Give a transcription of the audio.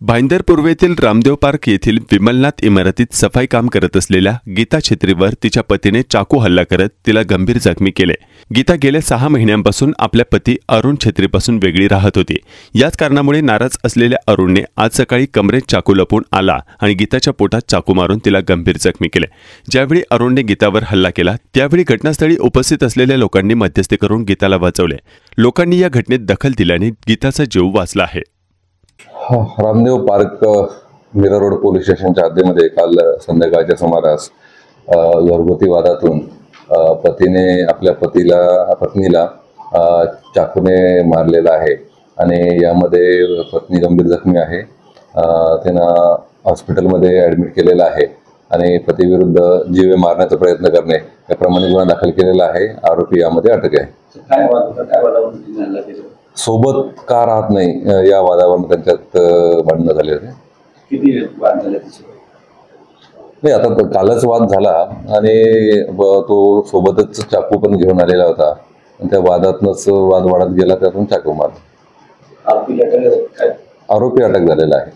Bhayandar पूर्वेतील Ramdev park येथील विमलनाथ इमारतीत सफाई काम करत असलेल्या गीता छेत्रीवर तिच्या पतीने चाकू हल्ला करत तिला गंभीर जखमी केले। गीता गेल्या 6 महिन्यांपासून आपल्या पती अरुण छेत्रीपासून वेगळी राहत होती। याच कारणामुळे नाराज असलेल्या अरुणने आज सकाळी कमरेत चाकू लपवून आला आणि गीताच्या पोटात चाकू मारून तिला गंभीर जखमी केले। ज्यावेळी अरुणने गीतावर हल्ला केला त्यावेळी घटनास्थळी उपस्थित असलेल्या लोकांनी मध्यस्थी करून गीताला वाचवले। लोकांनी या घटनेत दखल दिल्याने गीताचा जीव वाचला आहे। Ramdev Park Mira Road police स्टेशनच्या हद्दीमध्ये काल संध्याकाळच्या सुमारास घरगुती वादातून पतीने आपल्या पत्नीला चाकूने मारलेला आहे आणि यामध्ये पत्नी गंभीर जखमी आहे। त्यांना हॉस्पिटलमध्ये ॲडमिट केलेलं आहे आणि पतीविरुद्ध जीवे मारण्याचा प्रयत्न करणे याप्रमाणे गुन्हा दाखल केलेला आहे। आरोपी यामध्ये अटक आहे। सोबत का राहत नाही या वादावरून त्यांच्यात भांडणं झाले होते। किती वाद झाले नाही, आता कालच वाद झाला आणि तो सोबतच चाकू पण घेऊन आलेला होता आणि त्या वादातनच वाद वाढत गेला, त्यातून चाकू मारला। आरोपी अटक झालेला आहे।